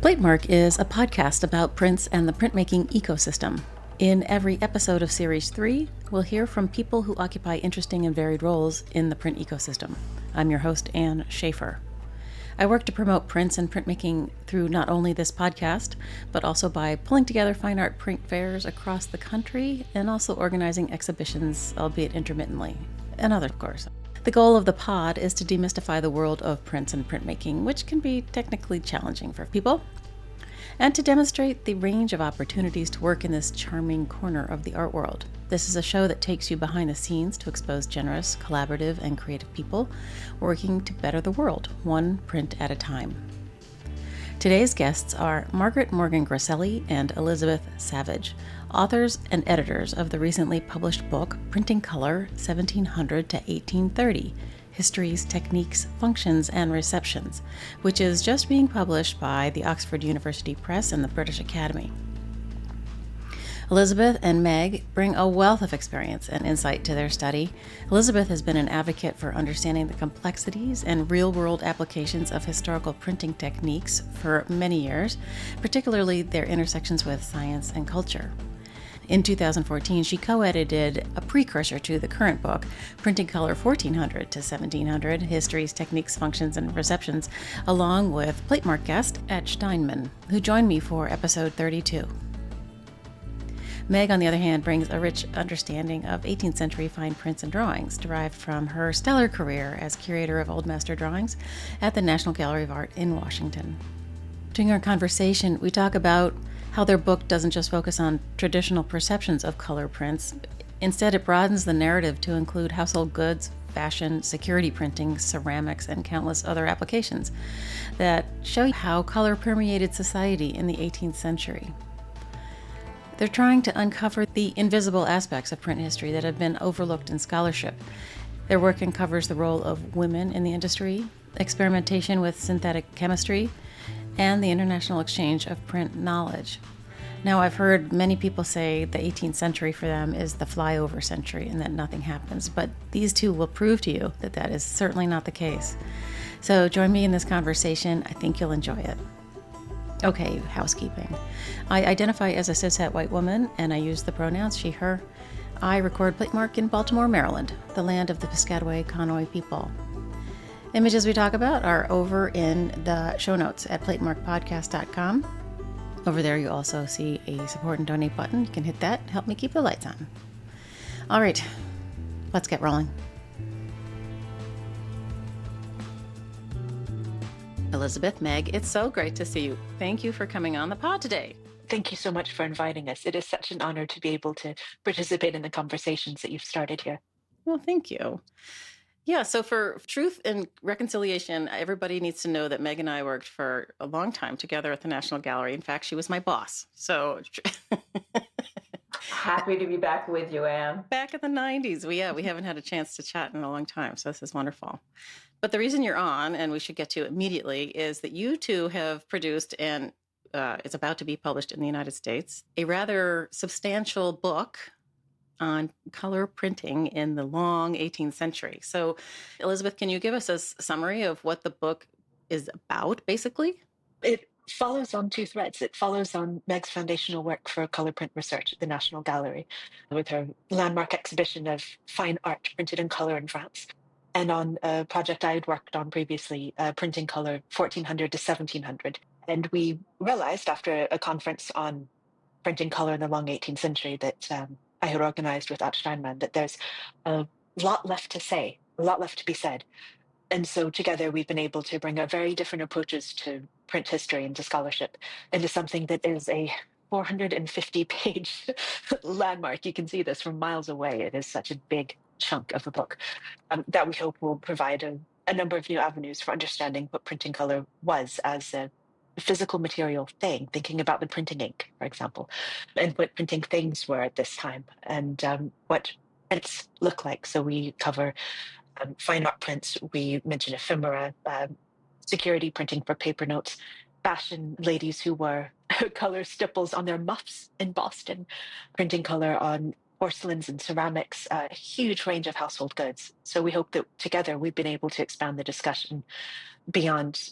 Platemark is a podcast about prints and the printmaking ecosystem. In every episode of Series 3, we'll hear from people who occupy interesting and varied roles in the print ecosystem. I'm your host, Anne Schaefer. I work to promote prints and printmaking through not only this podcast, but also by pulling together fine art print fairs across the country and also organizing exhibitions, albeit intermittently, and others, of course. The goal of the pod is to demystify the world of prints and printmaking, which can be technically challenging for people, and to demonstrate the range of opportunities to work in this charming corner of the art world. This is a show that takes you behind the scenes to expose generous, collaborative, and creative people working to better the world, one print at a time. Today's guests are Margaret Morgan Grasselli and Elizabeth Savage, authors and editors of the recently published book Printing Color 1700 to 1830, Histories, Techniques, Functions, and Receptions, which is just being published by the Oxford University Press and the British Academy. Elizabeth and Meg bring a wealth of experience and insight to their study. Elizabeth has been an advocate for understanding the complexities and real-world applications of historical printing techniques for many years, particularly their intersections with science and culture. In 2014, she co-edited a precursor to the current book, Printing Color 1400 to 1700, Histories, Techniques, Functions, and Receptions, along with Platemark guest Ed Steinman, who joined me for episode 32. Meg, on the other hand, brings a rich understanding of 18th century fine prints and drawings derived from her stellar career as curator of Old Master drawings at the National Gallery of Art in Washington. During our conversation, we talk about how their book doesn't just focus on traditional perceptions of color prints. Instead, it broadens the narrative to include household goods, fashion, security printing, ceramics, and countless other applications that show how color permeated society in the 18th century. They're trying to uncover the invisible aspects of print history that have been overlooked in scholarship. Their work uncovers the role of women in the industry, experimentation with synthetic chemistry, and the international exchange of print knowledge. Now, I've heard many people say the 18th century for them is the flyover century and that nothing happens, but these two will prove to you that that is certainly not the case. So join me in this conversation. I think you'll enjoy it. Okay, housekeeping. I identify as a cishet white woman, and I use the pronouns she, her. I record Platemark in Baltimore, Maryland, the land of the Piscataway Conoy people. Images we talk about are over in the show notes at platemarkpodcast.com. Over there, you also see a support and donate button. You can hit that, help me keep the lights on. All right, let's get rolling. Elizabeth, Meg, it's so great to see you. Thank you for coming on the pod today. Thank you so much for inviting us. It is such an honor to be able to participate in the conversations that you've started here. Well, thank you. Yeah, so for Truth and Reconciliation, everybody needs to know that Meg and I worked for a long time together at the National Gallery. In fact, she was my boss. So happy to be back with you, Anne. Back in the 90s. We haven't had a chance to chat in a long time, so this is wonderful. But the reason you're on, and we should get to immediately, is that you two have produced, and it's about to be published in the United States, a rather substantial book on color printing in the long 18th century. So, Elizabeth, can you give us a summary of what the book is about, basically? It follows on two threads. It follows on Meg's foundational work for color print research at the National Gallery with her landmark exhibition of fine art printed in color in France, and on a project I had worked on previously, Printing Color 1400 to 1700. And we realized after a conference on printing color in the long 18th century that I had organized with Ed Steinman, that there's a lot left to say, a lot left to be said. And so together we've been able to bring a very different approaches to print history and to scholarship into something that is a 450-page landmark. You can see this from miles away. It is such a big chunk of a book that we hope will provide a number of new avenues for understanding what printing color was as a physical material thing, thinking about the printing ink, for example, and what printing things were at this time, and what prints look like. So we cover fine art prints, we mention ephemera, security printing for paper notes, fashion ladies who wore color stipples on their muffs in Boston, printing color on porcelains and ceramics, a huge range of household goods. So we hope that together we've been able to expand the discussion beyond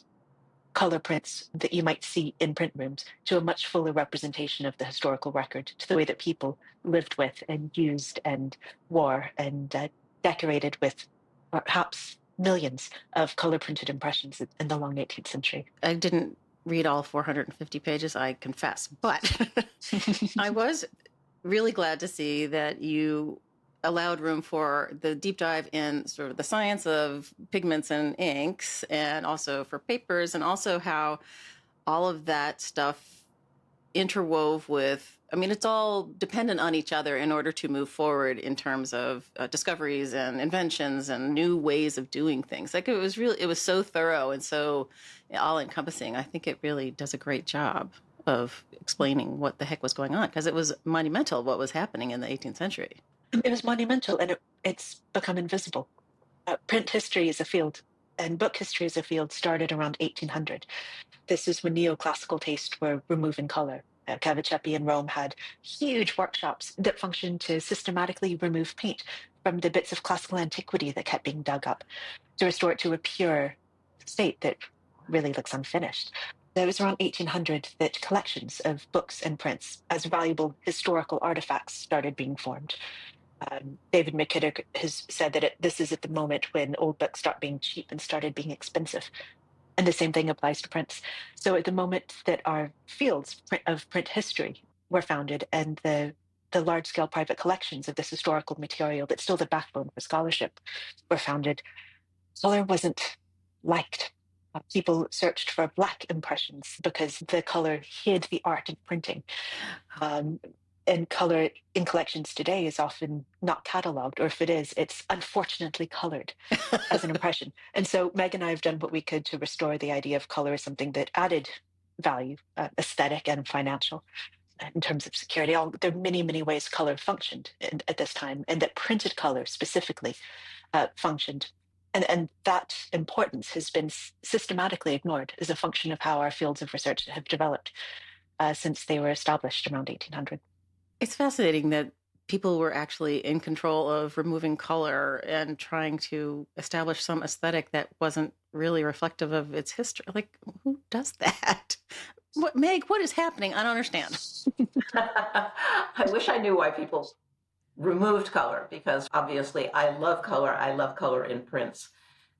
color prints that you might see in print rooms to a much fuller representation of the historical record, to the way that people lived with and used and wore and decorated with perhaps millions of color printed impressions in the long 18th century. I didn't read all 450 pages, I confess, but I was really glad to see that you allowed room for the deep dive in sort of the science of pigments and inks, and also for papers, and also how all of that stuff interwove with, I mean, it's all dependent on each other in order to move forward in terms of discoveries and inventions and new ways of doing things. Like, it was so thorough and so all encompassing. I think it really does a great job of explaining what the heck was going on, because it was monumental what was happening in the 18th century. It was monumental, and it's become invisible. Print history as a field and book history as a field started around 1800. This is when neoclassical tastes were removing color. Caviceppi in Rome had huge workshops that functioned to systematically remove paint from the bits of classical antiquity that kept being dug up to restore it to a pure state that really looks unfinished. It was around 1800 that collections of books and prints as valuable historical artifacts started being formed. David McKidder has said that this is at the moment when old books start being cheap and started being expensive. And the same thing applies to prints. So at the moment that our fields of print history were founded, and the large-scale private collections of this historical material that's still the backbone for scholarship were founded, color wasn't liked. People searched for black impressions because the color hid the art of printing. And color in collections today is often not cataloged, or if it is, it's unfortunately colored as an impression. And so Meg and I have done what we could to restore the idea of color as something that added value, aesthetic and financial, in terms of security. There are many, many ways color functioned at this time, and that printed color specifically functioned. And that importance has been systematically ignored as a function of how our fields of research have developed since they were established around 1800. It's fascinating that people were actually in control of removing color and trying to establish some aesthetic that wasn't really reflective of its history. Like, who does that? Meg, what is happening? I don't understand. I wish I knew why people removed color, because obviously I love color. I love color in prints.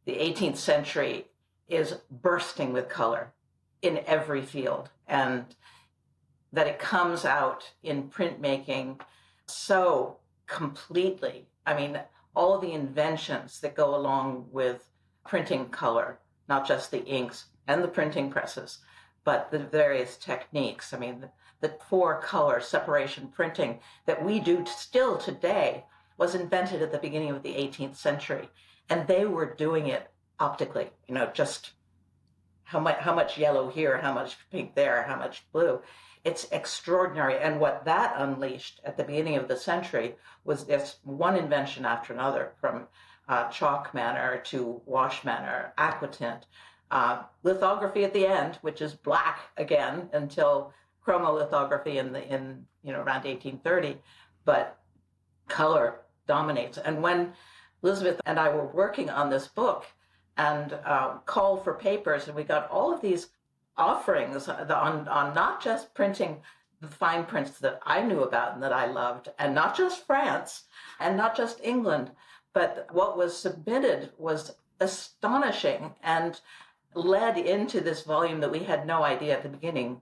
The 18th century is bursting with color in every field, and that it comes out in printmaking so completely. I mean, all the inventions that go along with printing color, not just the inks and the printing presses, but the various techniques. I mean, the four-color separation printing that we do still today was invented at the beginning of the 18th century. And they were doing it optically, just how much yellow here, how much pink there, how much blue. It's extraordinary. And what that unleashed at the beginning of the century was just one invention after another, from chalk manner to wash manner, aquatint, lithography at the end, which is black again until chromolithography in around 1830, but color dominates. And when Elizabeth and I were working on this book and called for papers, and we got all of these offerings on not just printing the fine prints that I knew about and that I loved, and not just France and not just England, but what was submitted was astonishing and led into this volume that we had no idea at the beginning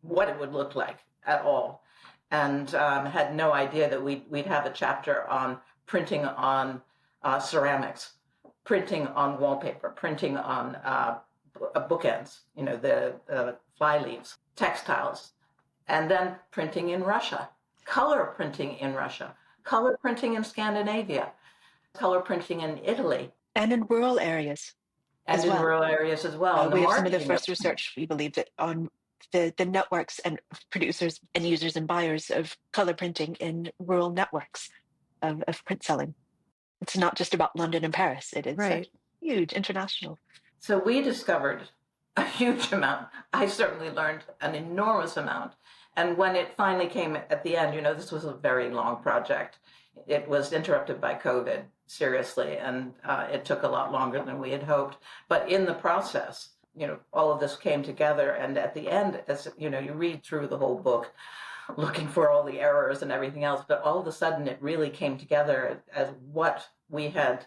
what it would look like at all, and had no idea that we'd have a chapter on printing on ceramics, printing on wallpaper, printing on bookends, the fly leaves, textiles, and then printing in Russia, color printing in Russia, color printing in Scandinavia, color printing in Italy. And in rural areas. And in rural areas as well. We have some of the first research, we believe, that on the networks and producers and users and buyers of color printing in rural networks of print selling. It's not just about London and Paris. It is huge, international. So we discovered a huge amount. I certainly learned an enormous amount. And when it finally came at the end, this was a very long project. It was interrupted by COVID, seriously, and it took a lot longer than we had hoped. But in the process, all of this came together. And at the end, as you read through the whole book, looking for all the errors and everything else, but all of a sudden it really came together as what we had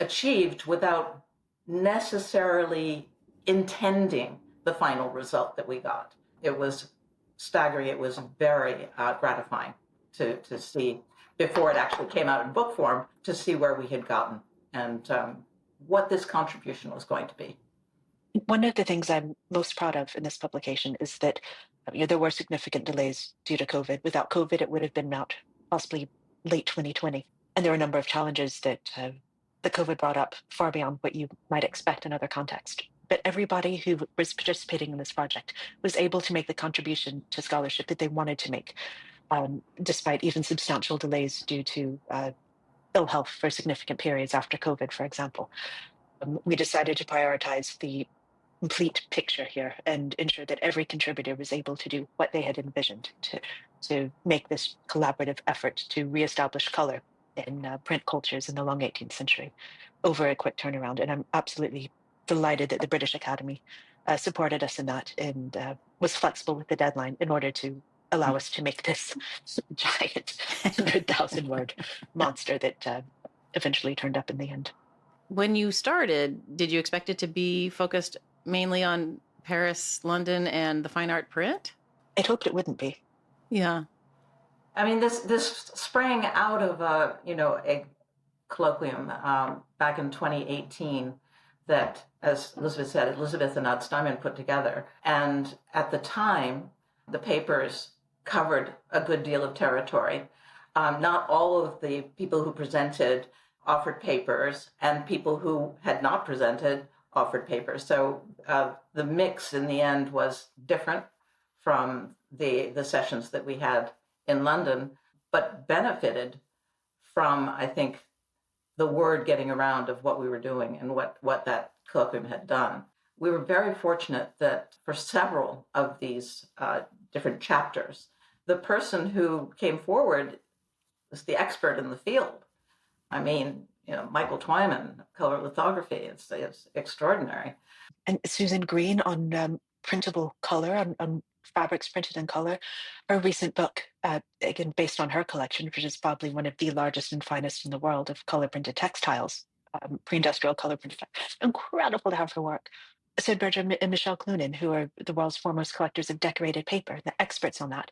achieved without necessarily intending the final result that we got. It was staggering. It was very gratifying to see, before it actually came out in book form, to see where we had gotten and what this contribution was going to be. One of the things I'm most proud of in this publication is that there were significant delays due to COVID. Without COVID, it would have been out possibly late 2020. And there were a number of challenges that the COVID brought up far beyond what you might expect in other contexts. But everybody who was participating in this project was able to make the contribution to scholarship that they wanted to make, despite even substantial delays due to ill health for significant periods after COVID, for example. We decided to prioritize the complete picture here and ensure that every contributor was able to do what they had envisioned to make this collaborative effort to reestablish color in print cultures in the long 18th century over a quick turnaround. And I'm absolutely delighted that the British Academy supported us in that and was flexible with the deadline in order to allow us to make this giant 100,000 word monster that eventually turned up in the end. When you started, did you expect it to be focused mainly on Paris, London, and the fine art print? I'd hoped it wouldn't be. Yeah. I mean, this sprang out of a colloquium back in 2018 that, as Elizabeth said, Elizabeth and Odd Steinman put together. And at the time, the papers covered a good deal of territory. Not all of the people who presented offered papers, and people who had not presented offered papers. So the mix in the end was different from the sessions that we had in London, but benefited from, I think, the word getting around of what we were doing and what that colloquium had done. We were very fortunate that for several of these different chapters, the person who came forward was the expert in the field. I mean, Michael Twyman, chromolithography, it's extraordinary. And Susan Green on printable color, on fabrics printed in color. Her recent book, again, based on her collection, which is probably one of the largest and finest in the world of color printed textiles, pre-industrial color printed textiles. Incredible to have her work. Sid Berger and Michelle Clunan, who are the world's foremost collectors of decorated paper, the experts on that,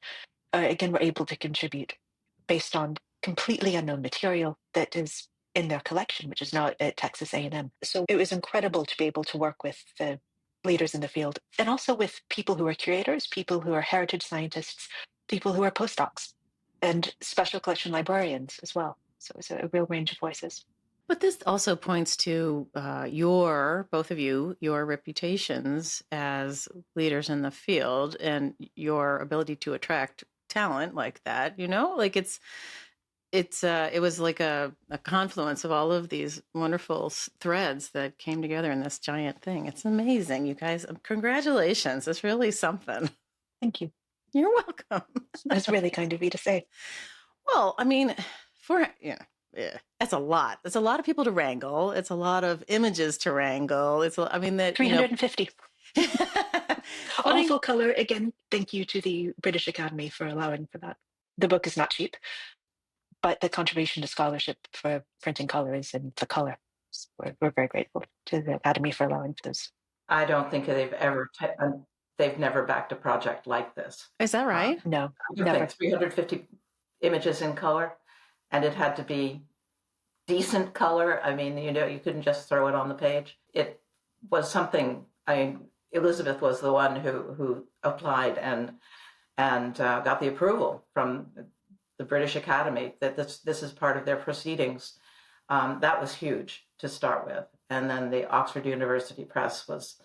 again, were able to contribute based on completely unknown material that is in their collection, which is now at Texas A&M. So it was incredible to be able to work with the leaders in the field and also with people who are curators, people who are heritage scientists, people who are postdocs, and special collection librarians as well. So it's a real range of voices. But this also points to both of you, your reputations as leaders in the field and your ability to attract talent like that, like it was like a confluence of all of these wonderful threads that came together in this giant thing. It's amazing, you guys. Congratulations. It's really something. Thank you. You're welcome. That's really kind of you to say. Well, I mean, that's a lot. It's a lot of people to wrangle. It's a lot of images to wrangle. 350. All full color. Again, thank you to the British Academy for allowing for that. The book is not cheap, but the contribution to scholarship for printing color is in the color. We're very grateful to the Academy for allowing for this. I don't think they've never backed a project like this. Is that right? No, never. 350 images in color, and it had to be decent color. I mean, you couldn't just throw it on the page. It was something. Elizabeth was the one who applied and got the approval from the British Academy that this is part of their proceedings. That was huge to start with, and then the Oxford University Press was,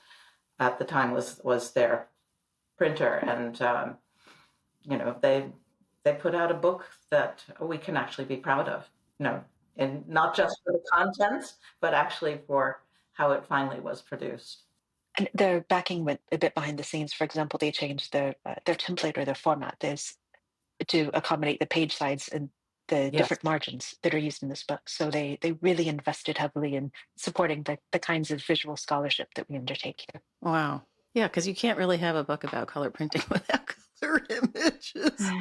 at the time, was their printer, and they put out a book that we can actually be proud of. And not just for the contents, but actually for how it finally was produced. And their backing went a bit behind the scenes. For example, they changed their template or their format to accommodate the page size and the Yes. different margins that are used in this book. So they really invested heavily in supporting the kinds of visual scholarship that we undertake here. Wow. Yeah, because you can't really have a book about color printing without color images.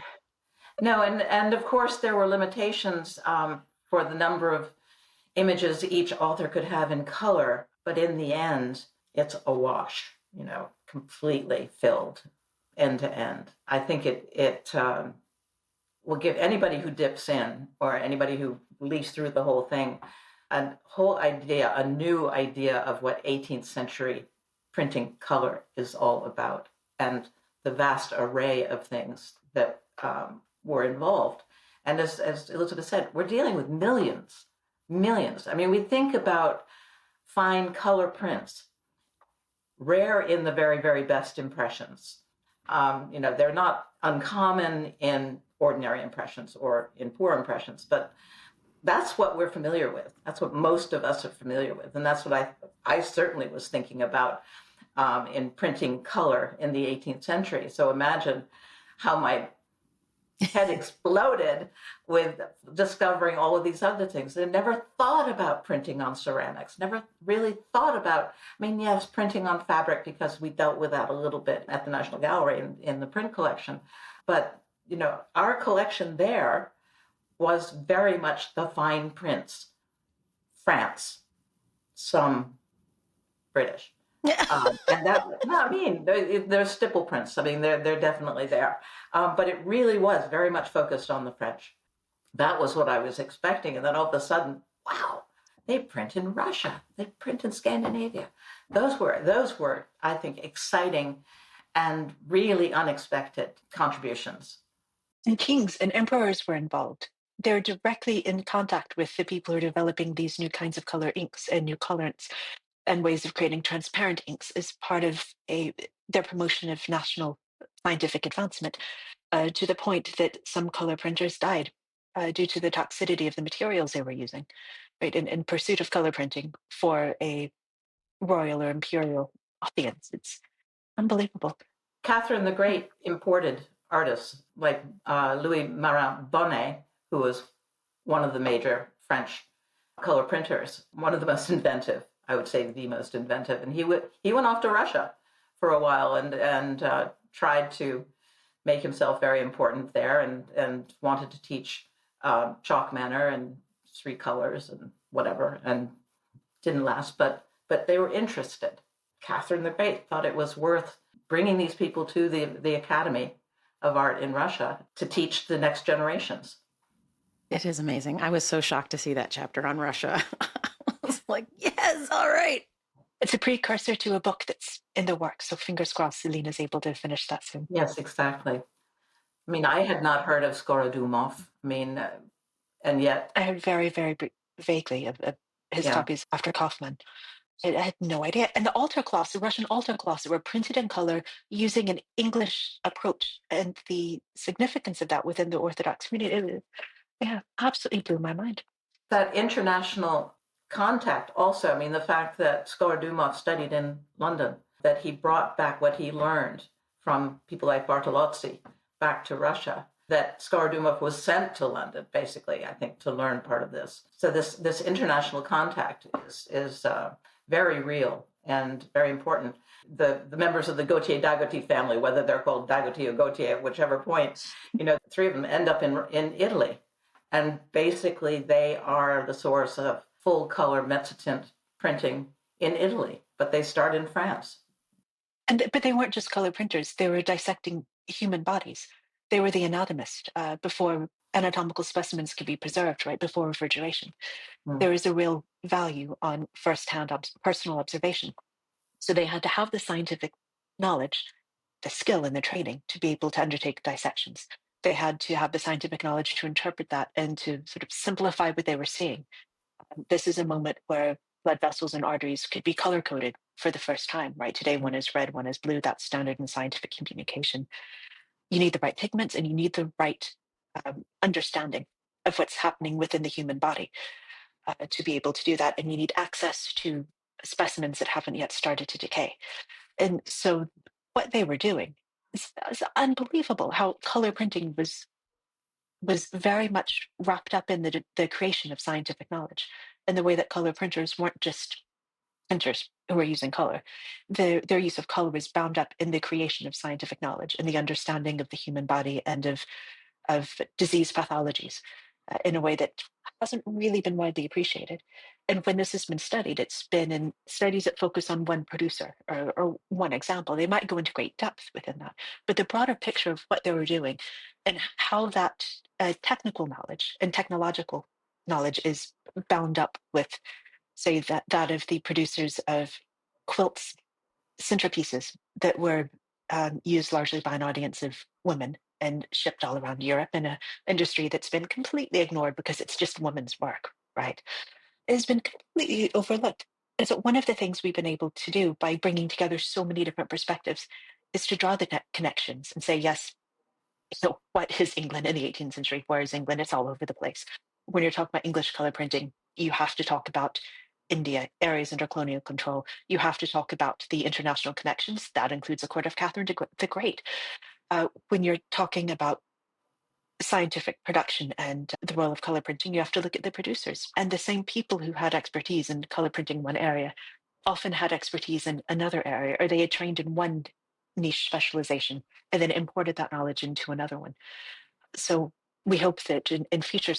No, and of course there were limitations for the number of images each author could have in color, but in the end, it's a wash, completely filled end to end. I think it will give anybody who dips in or anybody who leaves through the whole thing a whole idea, a new idea of what 18th century printing color is all about and the vast array of things that were involved. And as Elizabeth said, we're dealing with millions. I mean, we think about fine color prints, rare in the very, very best impressions. They're not uncommon in ordinary impressions or in poor impressions, but that's what we're familiar with. That's what most of us are familiar with. And that's what I certainly was thinking about in printing color in the 18th century. So imagine how my head exploded with discovering all of these other things. I never thought about printing on ceramics, never really thought about, yes, printing on fabric because we dealt with that a little bit at the National Gallery in the print collection. But, our collection there was very much the fine prints, France, some British. And that, they're stipple prints. They're definitely there. But it really was very much focused on the French. That was what I was expecting. And then all of a sudden, wow, they print in Russia. They print in Scandinavia. Those were, I think, exciting and really unexpected contributions. And kings and emperors were involved. They're directly in contact with the people who are developing these new kinds of color inks and new colorants and ways of creating transparent inks as part of their promotion of national scientific advancement, to the point that some color printers died due to the toxicity of the materials they were using, right, in pursuit of color printing for a royal or imperial audience. It's unbelievable. Catherine the Great imported artists like Louis Marin Bonnet, who was one of the major French color printers, one of the most inventive, I would say the most inventive. And he went off to Russia for a while and tried to make himself very important there and wanted to teach chalk manner and three colors and whatever, and didn't last, but they were interested. Catherine the Great thought it was worth bringing these people to the Academy of Art in Russia to teach the next generations. It is amazing. I was so shocked to see that chapter on Russia. I was like, yes, all right. It's a precursor to a book that's in the works, so fingers crossed Selena's able to finish that soon. Yes, exactly. I had not heard of Skorodumov. And yet... I heard very, very vaguely of his copies after Kaufman. I had no idea. And the Russian altar cloths were printed in color using an English approach, and the significance of that within the Orthodox community, absolutely blew my mind. That international contact also, the fact that Skorodumov studied in London, that he brought back what he learned from people like Bartolozzi back to Russia, that Skorodumov was sent to London, basically, I think, to learn part of this. So this international contact is very real and very important. The members of the Gautier-Dagoty family, whether they're called Dagoty or Gautier at whichever point, the three of them end up in Italy. And basically, they are the source of full-color mezzotint printing in Italy, but they start in France. But they weren't just color printers. They were dissecting human bodies. They were the anatomist before anatomical specimens could be preserved, right, before refrigeration. There is a real value on first-hand personal observation. So they had to have the scientific knowledge, the skill and the training to be able to undertake dissections. They had to have the scientific knowledge to interpret that and to sort of simplify what they were seeing. This is a moment where blood vessels and arteries could be color-coded for the first time, right? Today, one is red, one is blue. That's standard in scientific communication. You need the right pigments and you need the right understanding of what's happening within the human body to be able to do that. And you need access to specimens that haven't yet started to decay. And so what they were doing is unbelievable how color printing was was very much wrapped up in the creation of scientific knowledge, and the way that color printers weren't just printers who were using color. Their use of color was bound up in the creation of scientific knowledge and the understanding of the human body and of disease pathologies in a way that hasn't really been widely appreciated. And when this has been studied, it's been in studies that focus on one producer or one example. They might go into great depth within that, but the broader picture of what they were doing and how that technical knowledge and technological knowledge is bound up with, say, that of the producers of quilts, centerpieces that were used largely by an audience of women and shipped all around Europe in an industry that's been completely ignored because it's just women's work, right? It has been completely overlooked. And so, one of the things we've been able to do by bringing together so many different perspectives is to draw the connections and say, yes, so what is England in the 18th century? Where is England? It's all over the place. When you're talking about English color printing, you have to talk about India, areas under colonial control. You have to talk about the international connections. That includes the court of Catherine the Great. When you're talking about scientific production and the role of color printing, you have to look at the producers. And the same people who had expertise in color printing one area often had expertise in another area, or they had trained in one niche specialization and then imported that knowledge into another one. So we hope that in future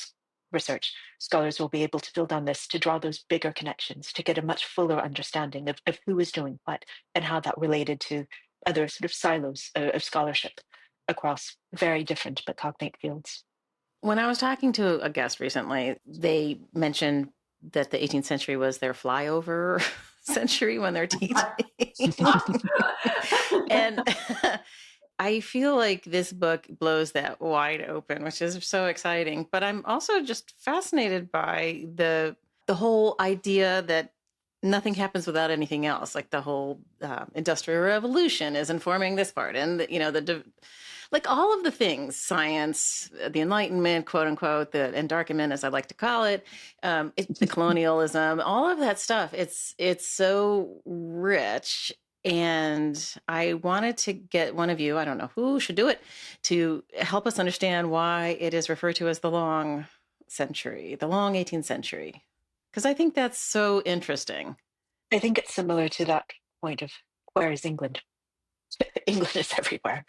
research, scholars will be able to build on this to draw those bigger connections, to get a much fuller understanding of who is doing what and how that related to other sort of silos of scholarship across very different but cognate fields. When I was talking to a guest recently, they mentioned that the 18th century was their flyover century when they're teaching. And I feel like this book blows that wide open, which is so exciting. But I'm also just fascinated by the whole idea that nothing happens without anything else. Like the whole Industrial Revolution is informing this part, and like all of the things, science, the Enlightenment, quote unquote, the Endarkenment, as I like to call it, the colonialism, all of that stuff. It's so rich. And I wanted to get one of you, I don't know who should do it, to help us understand why it is referred to as the long century, the long 18th century. Because I think that's so interesting. I think it's similar to that point of where is England? England is everywhere.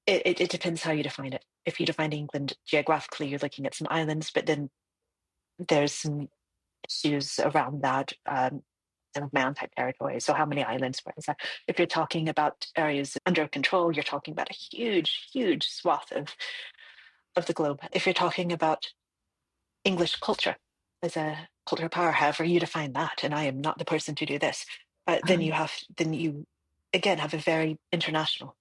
It depends how you define it. If you define England geographically, you're looking at some islands, but then there's some issues around that. Of mound-type territory. So how many islands? Where is that? If you're talking about areas under control, you're talking about a huge, huge swath of the globe. If you're talking about English culture as a cultural power, however you define that, and I am not the person to do this, then you again have a very international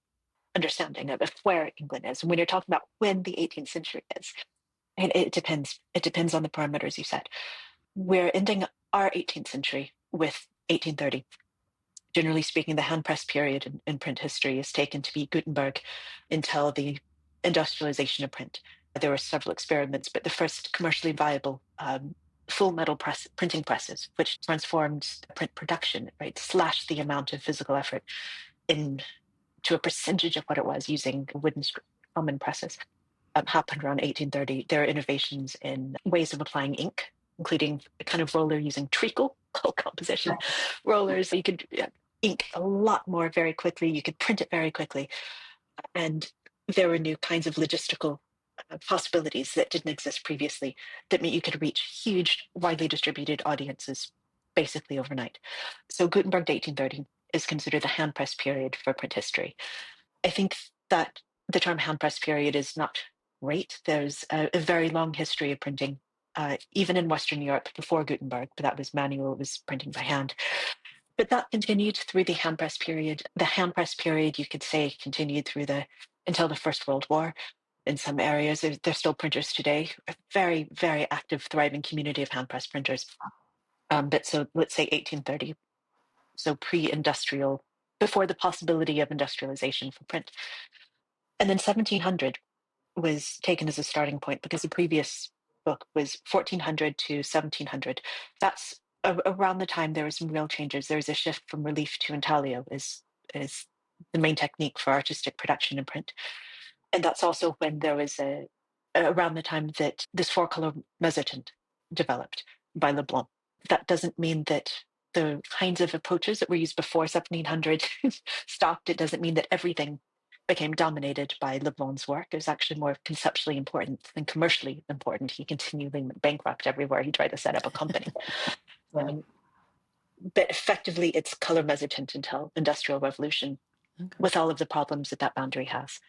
understanding of where England is. And when you're talking about when the 18th century is, and it depends. It depends on the parameters you set. We're ending our 18th century with 1830. Generally speaking, the hand press period in print history is taken to be Gutenberg until the industrialization of print. There were several experiments, but the first commercially viable full metal printing presses, which transformed print production, right, slashed the amount of physical effort into a percentage of what it was using wooden common presses, happened around 1830. There are innovations in ways of applying ink, including a kind of roller using treacle composition rollers. So you could ink a lot more very quickly. You could print it very quickly. And there were new kinds of logistical possibilities that didn't exist previously that meant you could reach huge, widely distributed audiences basically overnight. So Gutenberg to 1830 is considered the hand press period for print history. I think that the term hand press period is not great. There's a very long history of printing, even in Western Europe before Gutenberg, but that was manual, it was printing by hand. But that continued through the hand press period. The hand press period, you could say, continued until the First World War. In some areas, there's still printers today, a very, very active, thriving community of hand press printers. But so let's say 1830, so pre-industrial, before the possibility of industrialization for print. And then 1700 was taken as a starting point because the previous book was 1400 to 1700. That's around the time there were some real changes. There was a shift from relief to intaglio is the main technique for artistic production in print. And that's also when there was a around the time that this four-color mezzotint developed by Leblanc. That doesn't mean that the kinds of approaches that were used before 1700 stopped. It doesn't mean that everything became dominated by Leblanc's work. It was actually more conceptually important than commercially important. He continually went bankrupt everywhere he tried to set up a company. But effectively, it's color mezzotint until Industrial Revolution, with all of the problems that that boundary has.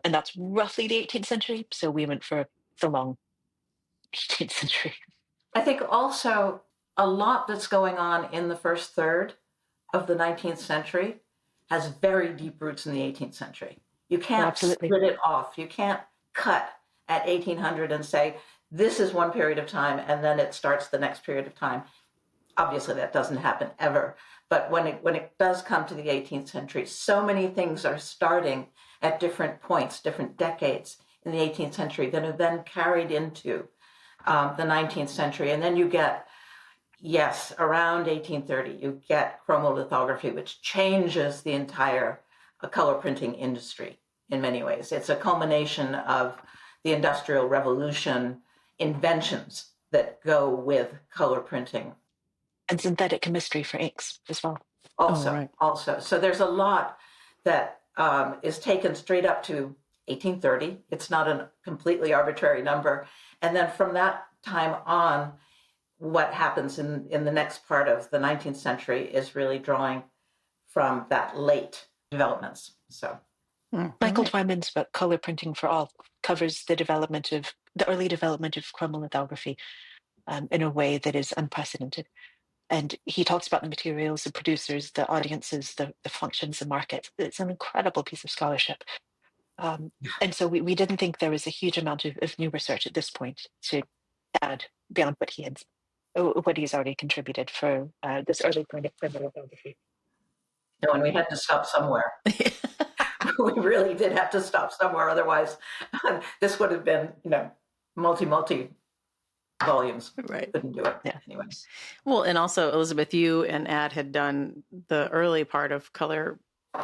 And that's roughly the 18th century. So we went for the long 18th century. I think also a lot that's going on in the first third of the 19th century has very deep roots in the 18th century. You can't split it off. You can't cut at 1800 and say, this is one period of time, and then it starts the next period of time. Obviously, that doesn't happen ever. But when it does come to the 18th century, so many things are starting at different points, different decades in the 18th century that are then carried into the 19th century. And then you get, yes, around 1830, you get chromolithography, which changes the entire color printing industry in many ways. It's a culmination of the Industrial Revolution inventions that go with color printing. And synthetic chemistry for inks as well. Also. So there's a lot that is taken straight up to 1830. It's not a completely arbitrary number. And then from that time on, what happens in the next part of the 19th century is really drawing from that late developments. So Michael Twyman's book, Color Printing for All, covers the early development of chromolithography in a way that is unprecedented. And he talks about the materials, the producers, the audiences, the functions, the market. It's an incredible piece of scholarship. And so we didn't think there was a huge amount of new research at this point to add beyond what he's already contributed for this early kind of chromolithography. No, and we had to stop somewhere. We really did have to stop somewhere. Otherwise, this would have been, multi volumes. Right. Couldn't do it. Yeah. Anyway. Well, and also Elizabeth, you and Ad had done the early part of color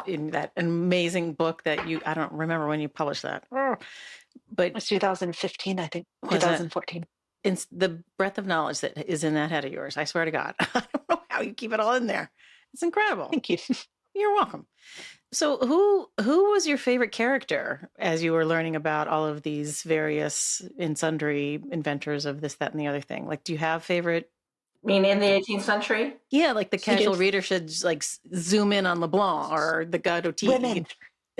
in that amazing book that I don't remember when you published that. But it was 2015, I think. 2014. It's the breadth of knowledge that is in that head of yours. I swear to God. I don't know how you keep it all in there. It's incredible. Thank you. You're welcome. So who was your favorite character as you were learning about all of these various and sundry inventors of this, that, and the other thing? Like, do you have favorite? I mean, in the 18th century? Yeah, like the casual reader should like zoom in on Leblanc or the Gaudoti. Women.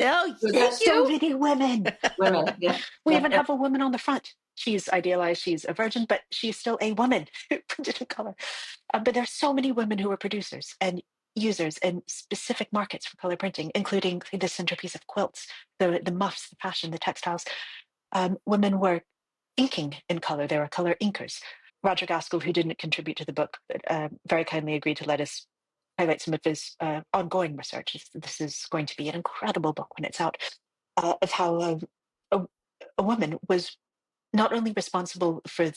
Oh, there's so many women. Women, yeah. We even have a woman on the front. She's idealized. She's a virgin, but she's still a woman printed in color. But there's so many women who are producers and users in specific markets for color printing, including the centerpiece of quilts, the muffs, the fashion, the textiles. Women were inking in color. They were color inkers. Roger Gaskell, who didn't contribute to the book, but very kindly agreed to let us highlight some of his ongoing research. This is going to be an incredible book when it's out, of how a woman was not only responsible for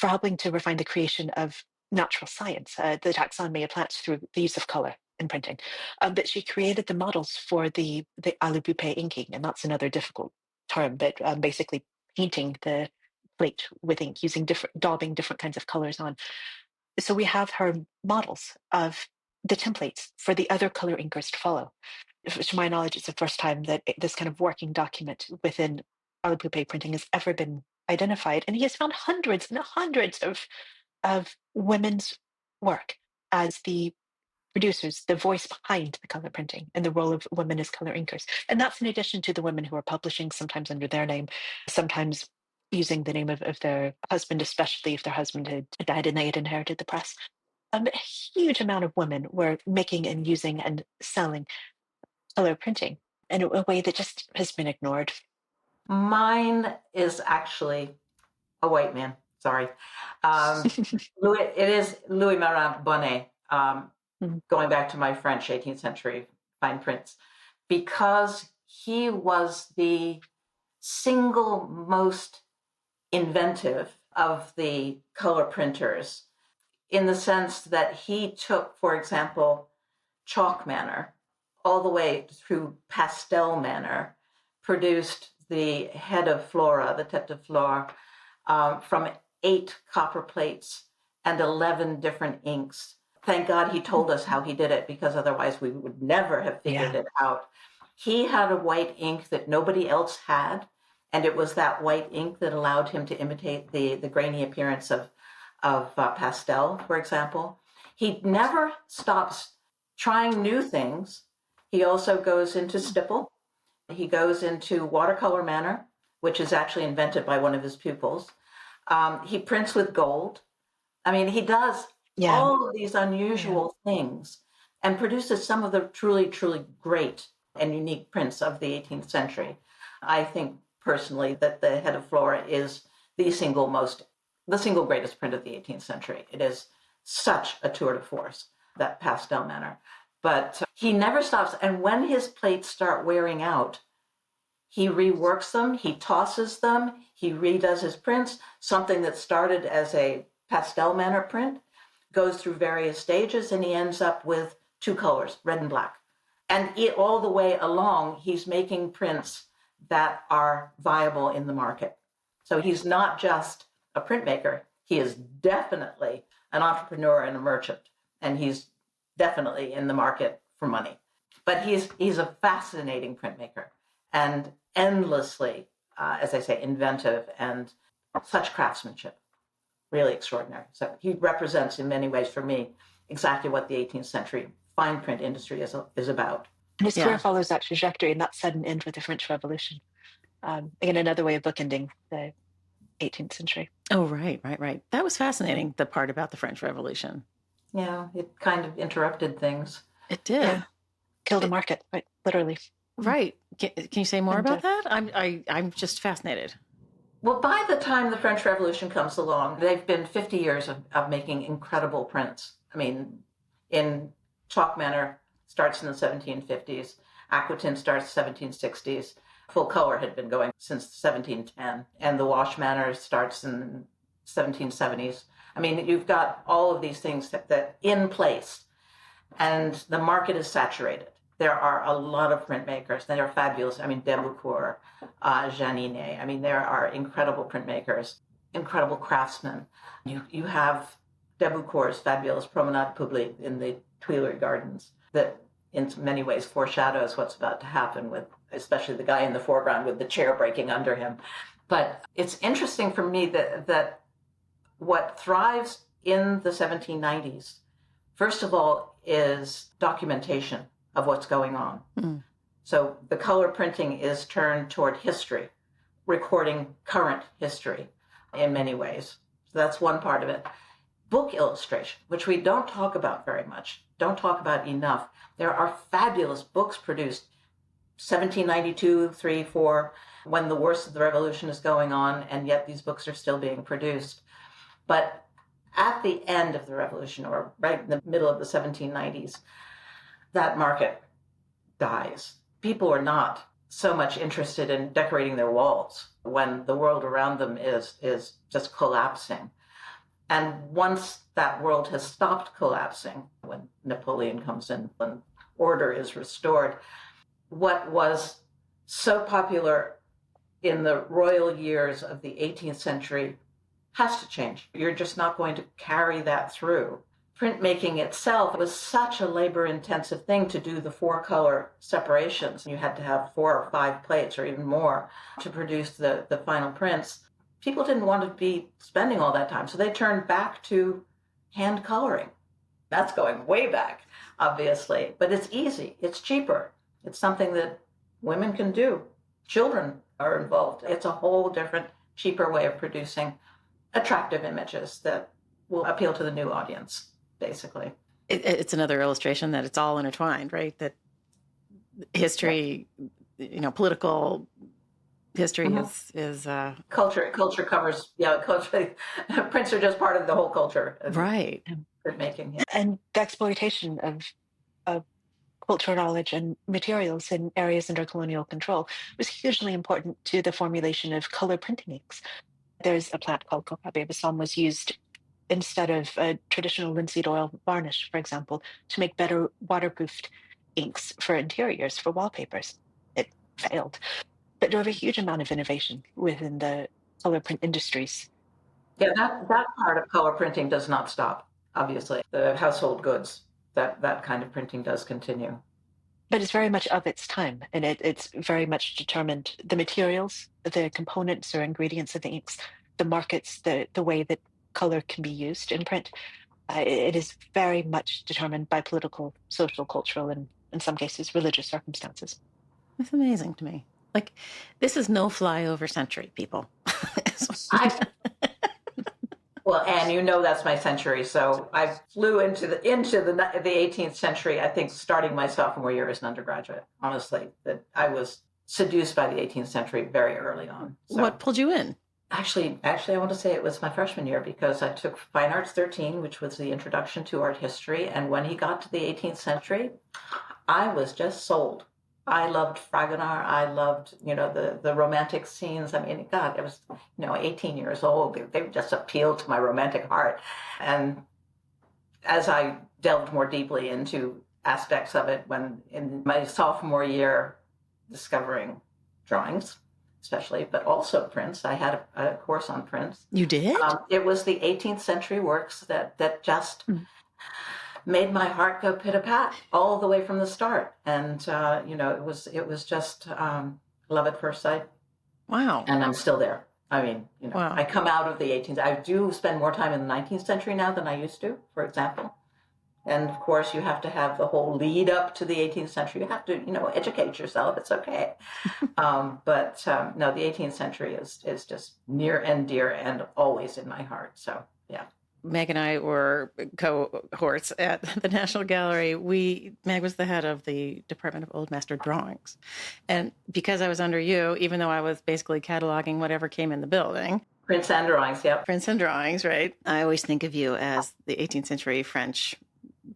helping to refine the creation of natural science, the taxonomy of plants through the use of color in printing, but she created the models for the alu-bupe inking, and that's another difficult term, but basically painting the plate with ink, daubing different kinds of colors on. So we have her models of the templates for the other color inkers to follow. To my knowledge, it's the first time that this kind of working document within alu-bupe printing has ever been identified, and he has found hundreds and hundreds of women's work as the producers, the voice behind the color printing, and the role of women as color inkers. And that's in addition to the women who are publishing, sometimes under their name, sometimes using the name of their husband, especially if their husband had died and they had inherited the press. A huge amount of women were making and using and selling color printing in a way that just has been ignored. Mine is actually a white man. Sorry. It is Louis Marin Bonnet, going back to my French 18th century fine prints, because he was the single most inventive of the color printers, in the sense that he took, for example, chalk manner all the way through pastel manner, produced the head of flora, the tête de flore, from 8 copper plates and 11 different inks. Thank God he told us how he did it, because otherwise we would never have figured it out. He had a white ink that nobody else had, and it was that white ink that allowed him to imitate the grainy appearance of pastel, for example. He never stops trying new things. He also goes into stipple. He goes into watercolor manner, which is actually invented by one of his pupils. He prints with gold. I mean, he does all of these unusual things and produces some of the truly, truly great and unique prints of the 18th century. I think personally that the head of flora is the single greatest print of the 18th century. It is such a tour de force, that pastel manner. But he never stops. And when his plates start wearing out, he reworks them, he tosses them, he redoes his prints. Something that started as a pastel manner print goes through various stages, and he ends up with 2 colors, red and black. And all the way along, he's making prints that are viable in the market. So he's not just a printmaker, he is definitely an entrepreneur and a merchant, and he's definitely in the market for money. But he's a fascinating printmaker, and endlessly, as I say, inventive, and such craftsmanship. Really extraordinary. So he represents, in many ways, for me, exactly what the 18th century fine print industry is about. And his career follows that trajectory, and that sudden end with the French Revolution. Again, another way of bookending the 18th century. Oh, right. That was fascinating, the part about the French Revolution. Yeah, it kind of interrupted things. It did. Yeah. Killed the market, right? Literally. Right. Can you say more about that? I'm just fascinated. Well, by the time the French Revolution comes along, they've been 50 years of making incredible prints. I mean, in chalk manner starts in the 1750s, aquatine starts 1760s. Full color had been going since 1710, and the wash manner starts in 1770s. I mean, you've got all of these things that in place, and the market is saturated. There are a lot of printmakers. They are fabulous. I mean, Debucourt, Janinet. I mean, there are incredible printmakers, incredible craftsmen. You have Debucourt's fabulous Promenade Publique in the Tuileries Gardens that in many ways foreshadows what's about to happen, with especially the guy in the foreground with the chair breaking under him. But it's interesting for me that what thrives in the 1790s, first of all, is documentation of what's going on. Mm. So the color printing is turned toward history, recording current history in many ways. So that's one part of it. Book illustration, which we don't talk about very much, don't talk about enough. There are fabulous books produced 1792, 3, 4, when the worst of the revolution is going on, and yet these books are still being produced. But at the end of the revolution, or right in the middle of the 1790s, that market dies. People are not so much interested in decorating their walls when the world around them is just collapsing. And once that world has stopped collapsing, when Napoleon comes in, when order is restored, what was so popular in the royal years of the 18th century has to change. You're just not going to carry that through. Printmaking itself was such a labor-intensive thing to do the 4-color separations. You had to have 4 or 5 plates or even more to produce the final prints. People didn't want to be spending all that time, so they turned back to hand coloring. That's going way back, obviously, but it's easy, it's cheaper. It's something that women can do. Children are involved. It's a whole different, cheaper way of producing attractive images that will appeal to the new audience, basically. It's another illustration that it's all intertwined, right? That history, political history is culture covers, culture. Prints are just part of the whole culture. Right. Printmaking. Yeah. And the exploitation of cultural knowledge and materials in areas under colonial control was hugely important to the formulation of color printing inks. There's a plant called coca babassom was used instead of a traditional linseed oil varnish, for example, to make better waterproofed inks for interiors, for wallpapers. It failed. that drove a huge amount of innovation within the color print industries. Yeah, that part of color printing does not stop, obviously. The household goods, that kind of printing does continue. But it's very much of its time, and it's very much determined the materials, the components or ingredients of the inks, the markets, the way that color can be used in print. It is very much determined by political, social, cultural, and in some cases, religious circumstances. It's amazing to me. Like, this is no flyover century, people. Well, Anne, you know that's my century. So I flew into the 18th century, I think, starting my sophomore year as an undergraduate. Honestly, that I was seduced by the 18th century very early on. So, what pulled you in? Actually, I want to say it was my freshman year because I took Fine Arts 13, which was the introduction to art history. And when he got to the 18th century, I was just sold. I loved Fragonard. I loved, the romantic scenes. I mean, God, I was, 18 years old. They just appealed to my romantic heart. And as I delved more deeply into aspects of it, when in my sophomore year, discovering drawings, especially, but also prints. I had a course on prints. You did? It was the 18th century works that just made my heart go pit-a-pat all the way from the start. And, it was just love at first sight. Wow. And I'm still there. I mean, wow. I come out of the 18th. I do spend more time in the 19th century now than I used to, for example. And of course, you have to have the whole lead up to the 18th century. You have to, educate yourself. It's okay. No, the 18th century is just near and dear and always in my heart. So, yeah. Meg and I were cohorts at the National Gallery. Meg was the head of the Department of Old Master Drawings. And because I was under you, even though I was basically cataloging whatever came in the building. Prints and drawings, yep. Prints and drawings, right? I always think of you as the 18th century French,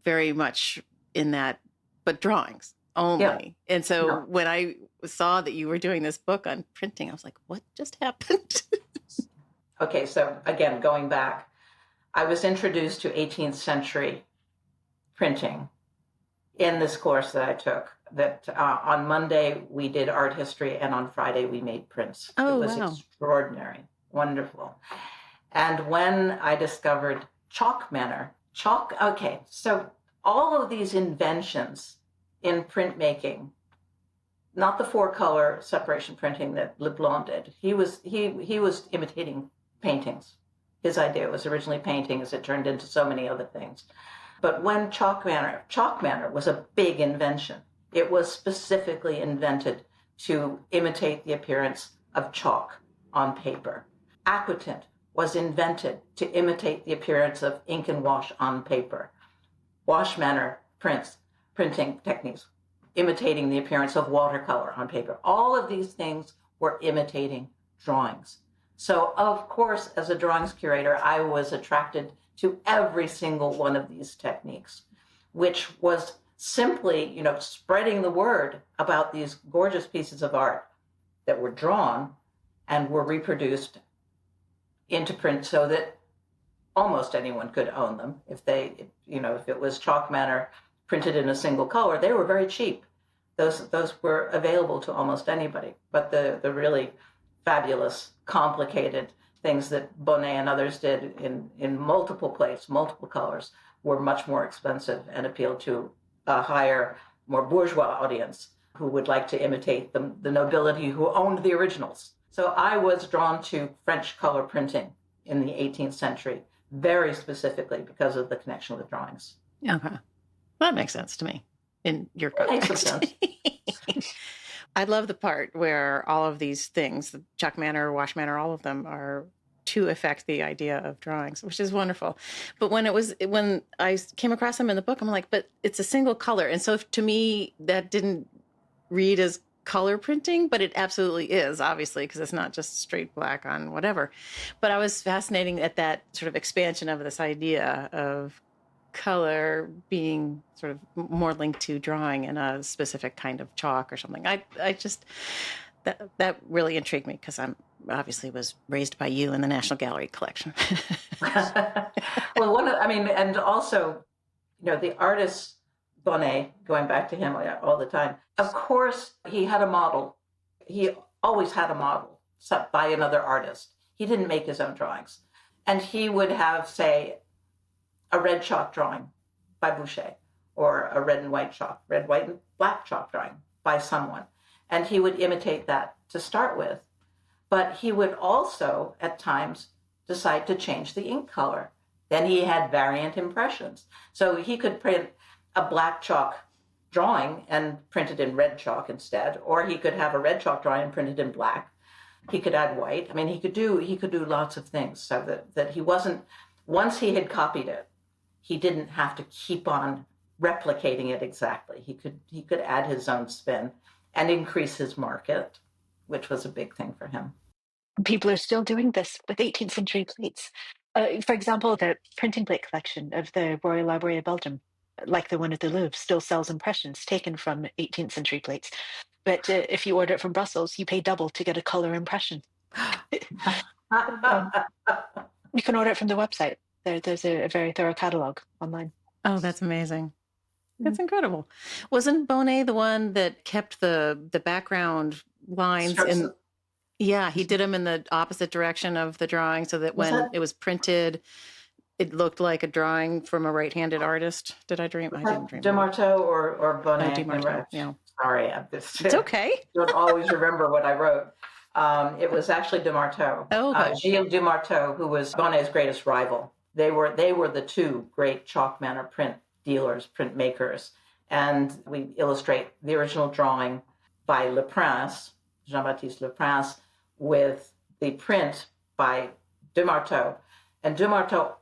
very much in that, but drawings only. Yep. And so when I saw that you were doing this book on printing, I was like, what just happened? Okay, so again, going back, I was introduced to 18th century printing in this course that I took. That on Monday we did art history, and on Friday we made prints. Oh, it was wow. Extraordinary, wonderful. And when I discovered chalk manner, okay, so all of these inventions in printmaking, not the 4-color separation printing that Leblanc did. He was imitating paintings. His idea was originally painting, as it turned into so many other things. But when chalk manner was a big invention. It was specifically invented to imitate the appearance of chalk on paper. Aquatint was invented to imitate the appearance of ink and wash on paper. Wash manner printing techniques, imitating the appearance of watercolor on paper. All of these things were imitating drawings. So, of course, as a drawings curator, I was attracted to every single one of these techniques, which was simply, spreading the word about these gorgeous pieces of art that were drawn and were reproduced into print so that almost anyone could own them. If it was chalk manner printed in a single color, they were very cheap. Those were available to almost anybody. But the really fabulous, complicated things that Bonnet and others did in multiple plates, multiple colors, were much more expensive and appealed to a higher, more bourgeois audience who would like to imitate the nobility who owned the originals. So I was drawn to French color printing in the 18th century, very specifically because of the connection with drawings. Okay. That makes sense to me in your context. Makes sense. I love the part where all of these things, the chalk manner, wash manner, all of them are to affect the idea of drawings, which is wonderful. But when I came across them in the book, I'm like, but it's a single color. And so to me, that didn't read as color printing, but it absolutely is, obviously, because it's not just straight black on whatever. But I was fascinated at that sort of expansion of this idea of color being sort of more linked to drawing in a specific kind of chalk or something. I just, that really intrigued me because I'm obviously was raised by you in the National Gallery collection. Well, and also, the artist Bonnet, going back to him all the time, of course, he had a model. He always had a model by another artist. He didn't make his own drawings. And he would have, say, a red chalk drawing by Boucher, or a red, white, and black chalk drawing by someone. And he would imitate that to start with. But he would also, at times, decide to change the ink color. Then he had variant impressions. So he could print a black chalk drawing and print it in red chalk instead, or he could have a red chalk drawing and print it in black. He could add white. I mean, he could do lots of things, so that he wasn't, once he had copied it, he didn't have to keep on replicating it exactly. He could add his own spin and increase his market, which was a big thing for him. People are still doing this with 18th century plates. For example, the printing plate collection of the Royal Library of Belgium, like the one at the Louvre, still sells impressions taken from 18th century plates. But if you order it from Brussels, you pay double to get a color impression. You can order it from the website. There's a very thorough catalog online. Oh, that's amazing. That's incredible. Wasn't Bonnet the one that kept the background lines in? Yeah, he did them in the opposite direction of the drawing, so that when it was printed, it looked like a drawing from a right-handed artist. Did I dream? I didn't dream. Demarteau or Bonnet? Demarteau, yeah. Sorry, it's okay. Don't always remember what I wrote. It was actually Demarteau. Oh, okay. Gilles Demarteau, who was Bonnet's greatest rival. They were the two great chalk manor print dealers, print makers. And we illustrate the original drawing by Le Prince, Jean-Baptiste Le Prince, with the print by Demarteau. And Demarteau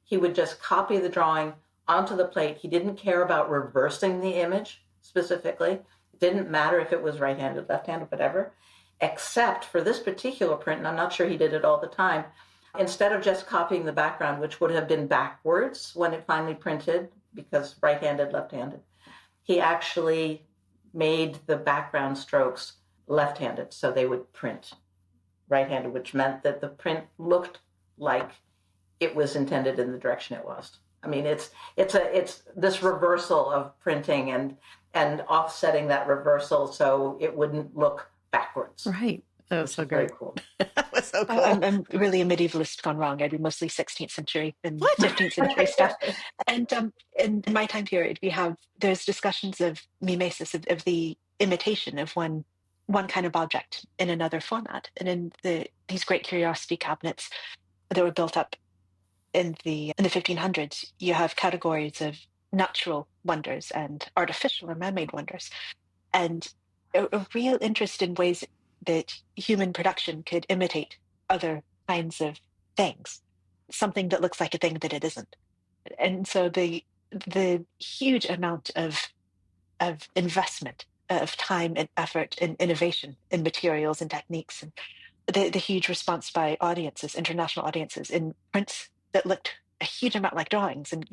he would just copy the drawing onto the plate. He didn't care about reversing the image specifically. It didn't matter if it was right-handed, left-handed, whatever, except for this particular print, and I'm not sure he did it all the time, instead of just copying the background, which would have been backwards when it finally printed, because right-handed, left-handed, he actually made the background strokes left-handed, so they would print right-handed, which meant that the print looked like it was intended in the direction it was. I mean, it's this reversal of printing and offsetting that reversal so it wouldn't look backwards. Right. That was so very great. cool. That was so cool. I'm really a medievalist gone wrong. I do mostly 16th century and 15th century stuff. And in my time period, there's discussions of mimesis, of the imitation of one kind of object in another format. And in these great curiosity cabinets that were built up in the 1500s, you have categories of natural wonders and artificial or man-made wonders, and a real interest in ways that human production could imitate other kinds of things, something that looks like a thing that it isn't. And so the huge amount of investment of time and effort and innovation in materials and techniques, and the huge response by audiences, international audiences, in prints that looked a huge amount like drawings. And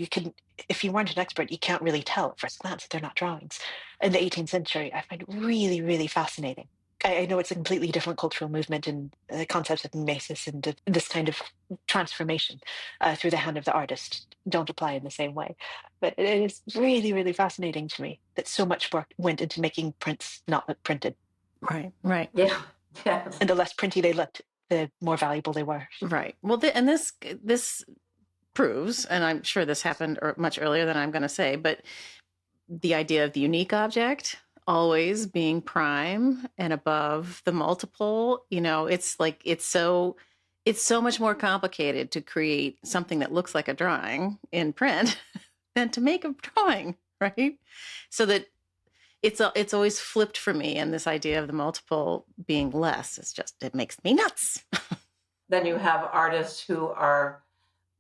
if you weren't an expert, you can't really tell at first glance that they're not drawings. In the 18th century, I find really, really fascinating. I know it's a completely different cultural movement, and the concepts of mimesis and this kind of transformation through the hand of the artist don't apply in the same way. But it is really, really fascinating to me that so much work went into making prints not look printed. Right, right. Yeah. And the less printy they looked, the more valuable they were. Right. Well, and this proves, and I'm sure this happened much earlier than I'm going to say, but the idea of the unique object always being prime and above the multiple, it's like, it's so much more complicated to create something that looks like a drawing in print than to make a drawing, right? So that it's always flipped for me. And this idea of the multiple being less, it makes me nuts. Then you have artists who are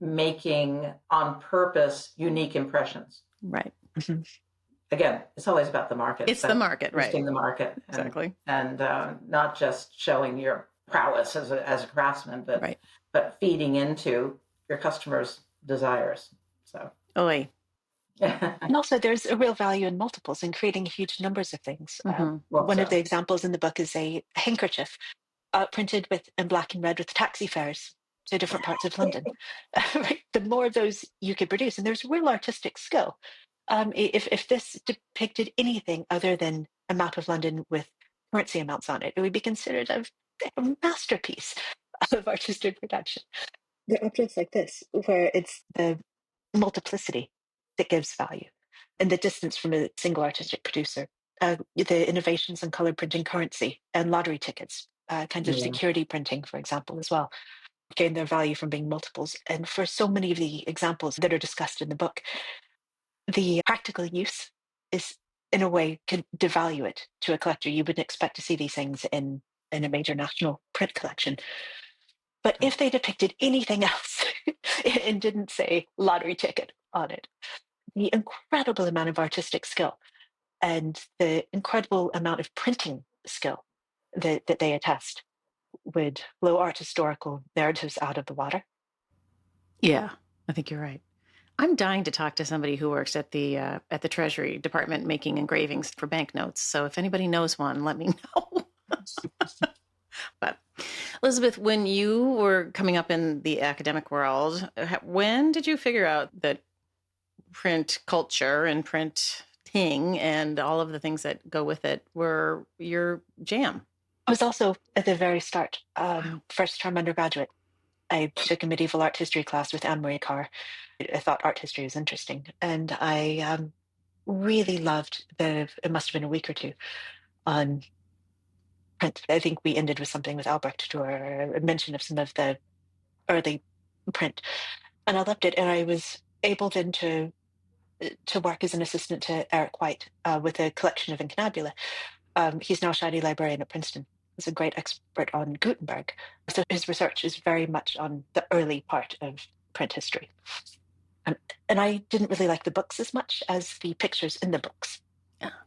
making on purpose unique impressions. Right. Mm-hmm. Again, it's always about the market. It's the market, right? The market, exactly, and not just showing your prowess as a craftsman, but right. but feeding into your customers' desires. So, and also, there's a real value in multiples and creating huge numbers of things. Mm-hmm. One of the examples in the book is a handkerchief printed in black and red with taxi fares to different parts of London. Right? The more of those you could produce, and there's real artistic skill. If this depicted anything other than a map of London with currency amounts on it, it would be considered a masterpiece of artistic production. There are objects like this, where it's the multiplicity that gives value and the distance from a single artistic producer. The innovations in color printing currency and lottery tickets, kinds of security printing, for example, as well, gain their value from being multiples. And for so many of the examples that are discussed in the book, the practical use is, in a way, can devalue it to a collector. You wouldn't expect to see these things in a major national print collection. But if they depicted anything else and didn't say lottery ticket on it, the incredible amount of artistic skill and the incredible amount of printing skill that they attest would blow art historical narratives out of the water. Yeah, I think you're right. I'm dying to talk to somebody who works at the Treasury Department making engravings for banknotes. So if anybody knows one, let me know. But Elizabeth, when you were coming up in the academic world, when did you figure out that print culture and printing and all of the things that go with it were your jam? I was also at the very start, first term undergraduate. I took a medieval art history class with Anne-Marie Carr. I thought art history was interesting. And I really loved it must have been a week or two on print. I think we ended with something with Albrecht or a mention of some of the early print. And I loved it. And I was able then to work as an assistant to Eric White with a collection of incunabula. He's now Shady Librarian at Princeton. He's a great expert on Gutenberg. So his research is very much on the early part of print history. And I didn't really like the books as much as the pictures in the books.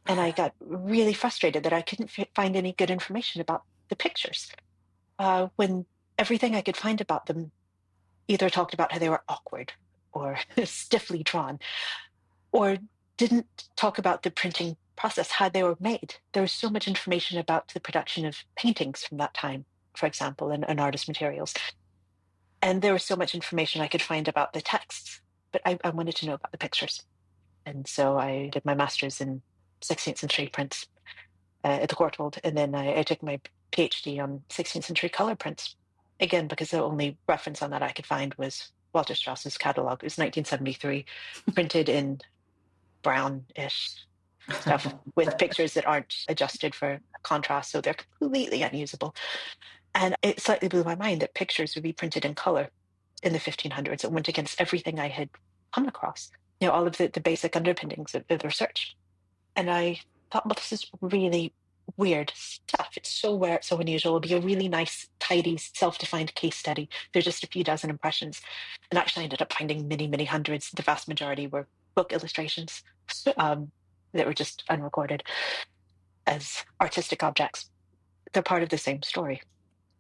And I got really frustrated that I couldn't find any good information about the pictures when everything I could find about them either talked about how they were awkward or stiffly drawn, or didn't talk about the printing process, how they were made. There was so much information about the production of paintings from that time, for example, and artist materials. And there was so much information I could find about the texts, but I wanted to know about the pictures. And so I did my master's in 16th century prints at the Courtauld, and then I took my PhD on 16th century color prints, again, because the only reference on that I could find was Walter Strauss's catalog. It was 1973, printed in brown-ish stuff with pictures that aren't adjusted for contrast, so they're completely unusable. And it slightly blew my mind that pictures would be printed in color in the 1500s. It went against everything I had come across, all of the basic underpinnings of the research. And I thought, well, this is really weird stuff. It's so rare, it's so unusual. It'll be a really nice, tidy, self-defined case study. There's just a few dozen impressions. And actually I ended up finding many, many hundreds. The vast majority were book illustrations that were just unrecorded as artistic objects. They're part of the same story.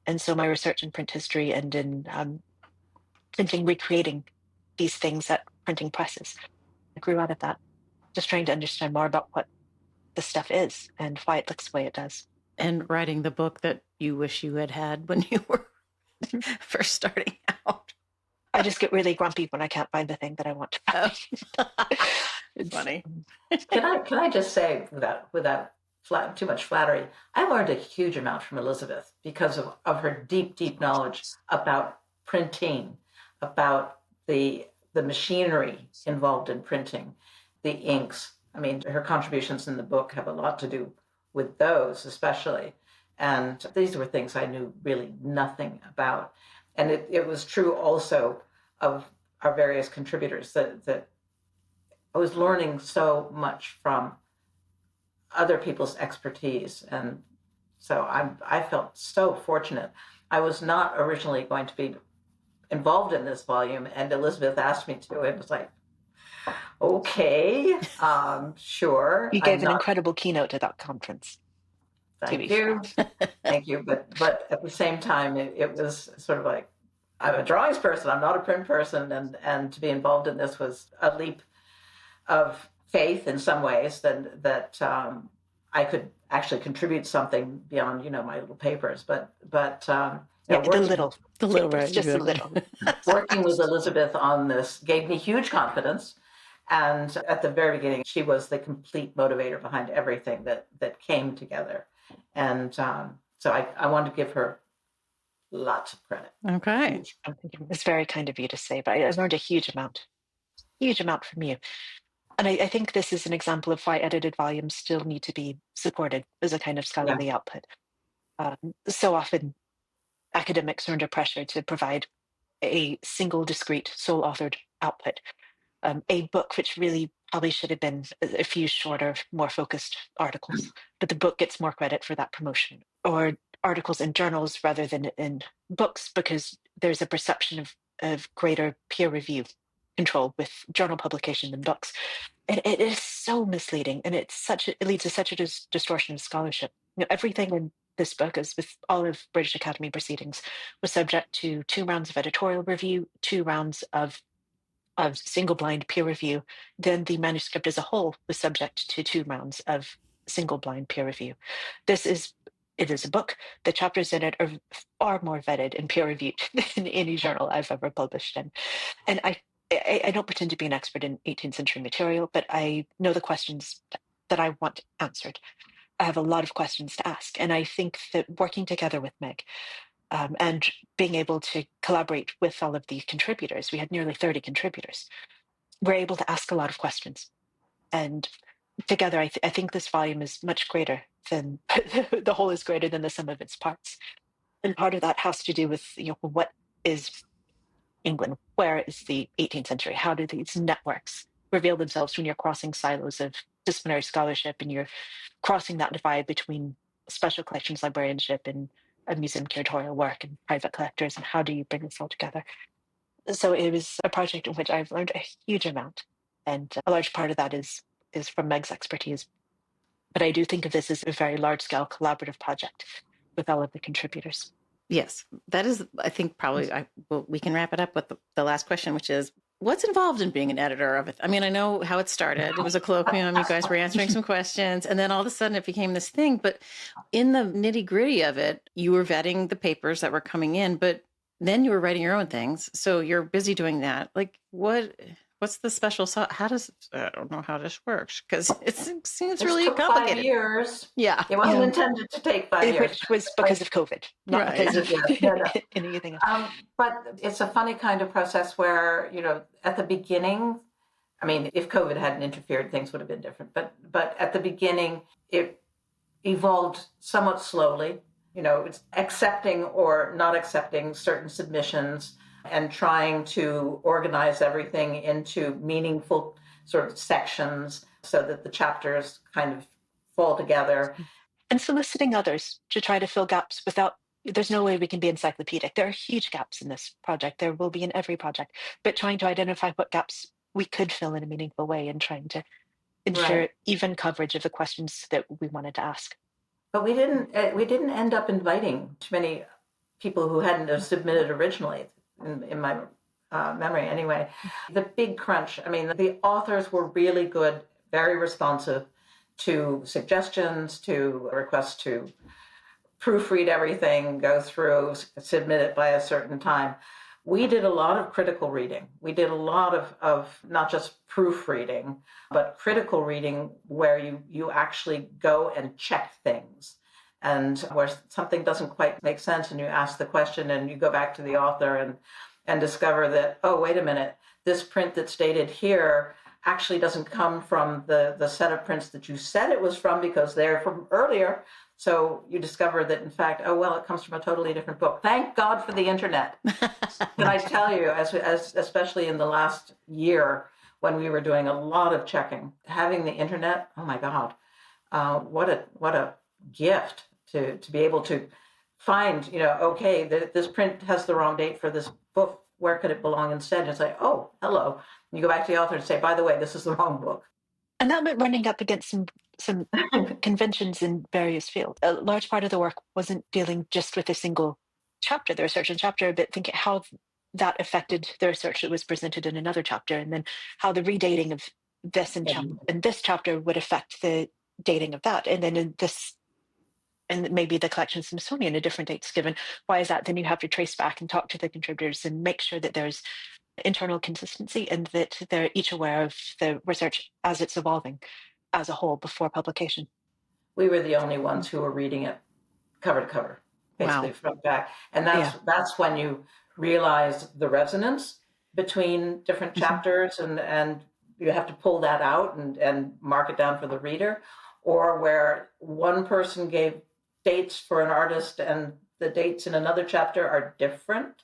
And so my research in print history and in printing, recreating these things at printing presses, I grew out of that, just trying to understand more about what the stuff is and why it looks the way it does. And writing the book that you wish you had when you were first starting out. I just get really grumpy when I can't find the thing that I want to find. It's funny. Can I just say, without too much flattery, I learned a huge amount from Elizabeth because of her deep knowledge about printing, about the machinery involved in printing, the inks. I mean, her contributions in the book have a lot to do with those, especially. And these were things I knew really nothing about. And it was true also of our various contributors that I was learning so much from other people's expertise. And so I felt so fortunate. I was not originally going to be involved in this volume, and Elizabeth asked me to. It was like, okay, sure. You gave an incredible keynote at that conference. Thank you. Thank you. But at the same time, it was sort of like, I'm a drawings person, I'm not a print person. And to be involved in this was a leap of faith in some ways that I could actually contribute something beyond, my little papers. But the little, right? Just a little. Working with Elizabeth on this gave me huge confidence. And at the very beginning, she was the complete motivator behind everything that came together. And so I want to give her lots of credit. Okay. It's very kind of you to say, but I learned a huge amount from you. And I think this is an example of why edited volumes still need to be supported as a kind of scholarly output. So often academics are under pressure to provide a single, discrete, sole-authored output. A book which really probably should have been a few shorter, more focused articles, but the book gets more credit for that promotion. Or articles in journals rather than in books, because there's a perception of greater peer review control with journal publication than books. And it is so misleading, and it leads to such a distortion of scholarship. Everything in this book, as with all of British Academy proceedings, was subject to 2 rounds of editorial review, 2 rounds of single blind peer review. Then the manuscript as a whole was subject to 2 rounds of single blind peer review. It is a book. The chapters in it are far more vetted and peer reviewed than any journal I've ever published in. And I don't pretend to be an expert in 18th century material, but I know the questions that I want answered. I have a lot of questions to ask. And I think that working together with Meg and being able to collaborate with all of the contributors, we had nearly 30 contributors, we're able to ask a lot of questions. And together, I think this volume is much greater than the whole is greater than the sum of its parts. And part of that has to do with what is England? Where is the 18th century? How do these networks reveal themselves when you're crossing silos of disciplinary scholarship and you're crossing that divide between special collections librarianship and museum curatorial work and private collectors, and how do you bring this all together? So it was a project in which I've learned a huge amount, and a large part of that is from Meg's expertise. But I do think of this as a very large-scale collaborative project with all of the contributors. Yes, that is, I think, probably, we can wrap it up with the last question, which is, what's involved in being an editor of it? I mean, I know how it started. It was a colloquium. You guys were answering some questions, and then all of a sudden it became this thing. But in the nitty gritty of it, you were vetting the papers that were coming in, but then you were writing your own things. So you're busy doing that. Like, what's the special sauce? I don't know how this works, because it seems really complicated. 5 years. Yeah. It wasn't intended to take 5 years. Which was because of COVID, not because of anything else. But it's a funny kind of process where, at the beginning, I mean, if COVID hadn't interfered, things would have been different. But at the beginning, it evolved somewhat slowly. It's accepting or not accepting certain submissions and trying to organize everything into meaningful sort of sections so that the chapters kind of fall together. And soliciting others to try to fill gaps there's no way we can be encyclopedic. There are huge gaps in this project. There will be in every project, but trying to identify what gaps we could fill in a meaningful way and trying to ensure even coverage of the questions that we wanted to ask. But we didn't end up inviting too many people who hadn't submitted originally. In my memory anyway. The big crunch, I mean, the authors were really good, very responsive to suggestions, to requests to proofread everything, go through, submit it by a certain time. We did a lot of critical reading. We did a lot of not just proofreading, but critical reading where you actually go and check things. And where something doesn't quite make sense and you ask the question and you go back to the author and discover that, oh, wait a minute, this print that's dated here actually doesn't come from the set of prints that you said it was from because they're from earlier. So you discover that, in fact, oh, well, it comes from a totally different book. Thank God for the internet. Can I tell you, as especially in the last year when we were doing a lot of checking, having the internet, oh, my God, what a gift. To be able to find, okay, this print has the wrong date for this book. Where could it belong instead? And say, oh, hello. And you go back to the author and say, by the way, this is the wrong book. And that meant running up against some conventions in various fields. A large part of the work wasn't dealing just with a single chapter, the research in chapter, but thinking how that affected the research that was presented in another chapter, and then how the redating of this in this chapter would affect the dating of that. And then in this, and maybe the collection Smithsonian, a different date's given. Why is that? Then you have to trace back and talk to the contributors and make sure that there's internal consistency and that they're each aware of the research as it's evolving as a whole before publication. we were the only ones who were reading it cover to cover, basically Wow. front back. And that's when you realize the resonance between different chapters, and you have to pull that out and mark it down for the reader, or where one person gave dates for an artist and the dates in another chapter are different.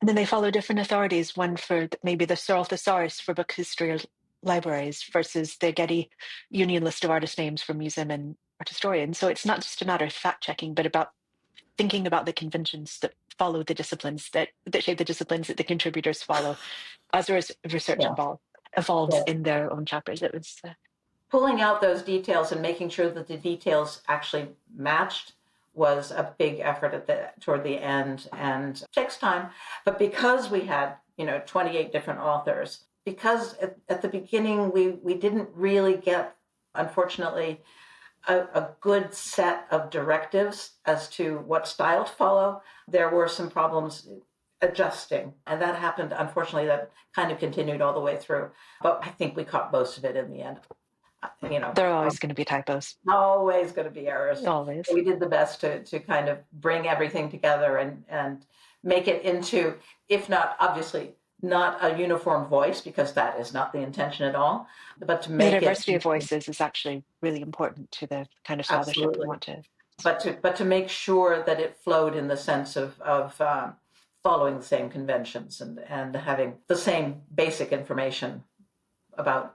And then they follow different authorities, one for maybe the Searle Thesaurus for book history libraries versus the Getty Union list of artist names for museum and art historians. So it's not just a matter of fact checking, but about thinking about the conventions that follow the disciplines that shape the disciplines that the contributors follow as research evolves in their own chapters. It was pulling out those details and making sure that the details actually matched was a big effort toward the end, and takes time. But because we had 28 different authors, because at the beginning we didn't really get, unfortunately, a good set of directives as to what style to follow, there were some problems adjusting, and that happened. Unfortunately, that kind of continued all the way through, but I think we caught most of it in the end. There are always going to be typos. Always going to be errors. Always. We did the best to kind of bring everything together and make it into, if not, obviously, not a uniform voice, because that is not the intention at all, but to make the diversity of voices is actually really important to the kind of scholarship we want to. But to make sure that it flowed in the sense of following the same conventions and having the same basic information about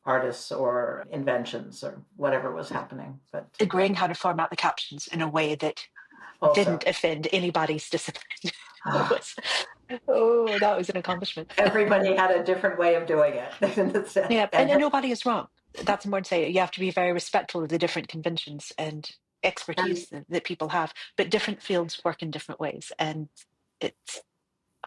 artists or inventions or whatever was happening. But agreeing how to format the captions in a way that didn't offend anybody's discipline. That was an accomplishment. Everybody had a different way of doing it. And nobody is wrong. That's more to say. You have to be very respectful of the different conventions and expertise that people have, but different fields work in different ways, and it's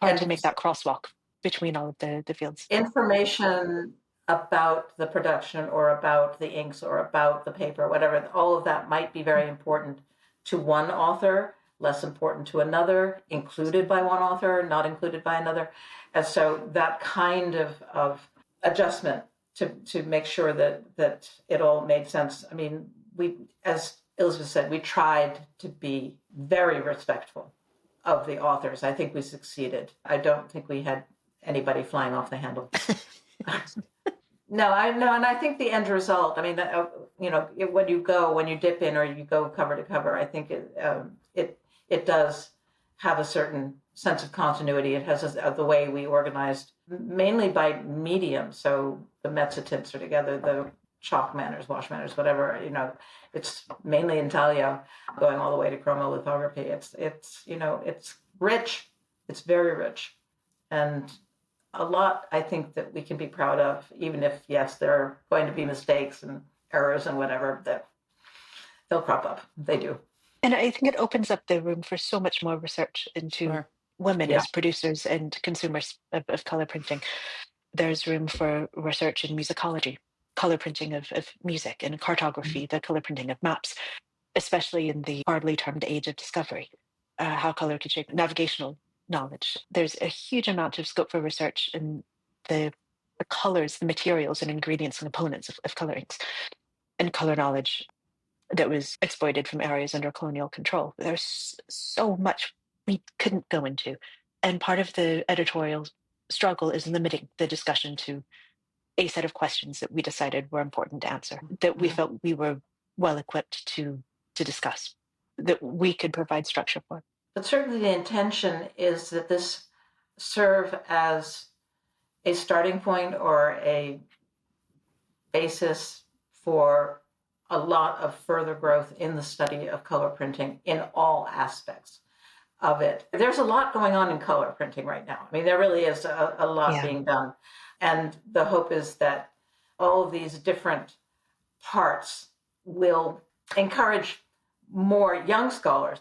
hard to make that crosswalk between all of the fields. Information about the production or about the inks or about the paper, whatever, all of that might be very important to one author, less important to another, included by one author, not included by another. And so that kind of adjustment to make sure that it all made sense. I mean, we, as Elizabeth said, we tried to be very respectful of the authors. I think we succeeded. I don't think we had anybody flying off the handle. No, and I think the end result, I mean, when you dip in or you go cover to cover, I think it does have a certain sense of continuity. It has the way we organized, mainly by medium. So the mezzotints are together, the chalk manners, wash manners, whatever, it's mainly intaglio, going all the way to chromolithography. It's rich. It's very rich. And a lot, I think, that we can be proud of, even if, yes, there are going to be mistakes and errors and whatever, that they'll crop up. They do. And I think it opens up the room for so much more research into women as producers and consumers of color printing. There's room for research in musicology, color printing of music, and cartography, the color printing of maps, especially in the hardly termed age of discovery, how color could shape navigational knowledge. There's a huge amount of scope for research in the colors, the materials and ingredients and components of color inks and color knowledge that was exploited from areas under colonial control. There's so much we couldn't go into. And part of the editorial struggle is limiting the discussion to a set of questions that we decided were important to answer, that we felt we were well equipped to discuss, that we could provide structure for. But certainly the intention is that this serve as a starting point or a basis for a lot of further growth in the study of color printing in all aspects of it. There's a lot going on in color printing right now. I mean, there really is a lot being done. And the hope is that all of these different parts will encourage more young scholars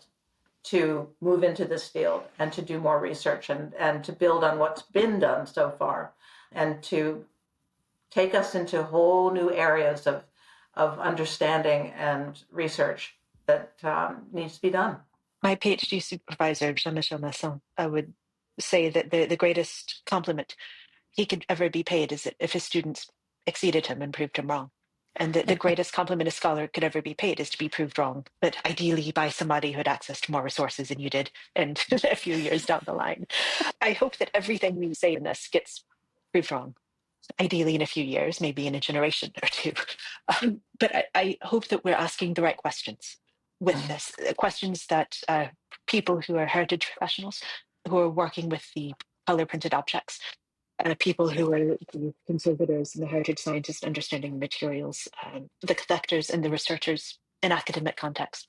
to move into this field and to do more research and to build on what's been done so far and to take us into whole new areas of understanding and research that needs to be done. My PhD supervisor, Jean-Michel Masson, I would say that the greatest compliment he could ever be paid is if his students exceeded him and proved him wrong. And the greatest compliment a scholar could ever be paid is to be proved wrong, but ideally by somebody who had access to more resources than you did, and a few years down the line. I hope that everything we say in this gets proved wrong, ideally in a few years, maybe in a generation or two. But I hope that we're asking the right questions with this, questions that people who are heritage professionals, who are working with the color printed objects, people who are the conservators and the heritage scientists understanding materials, the collectors and the researchers in academic context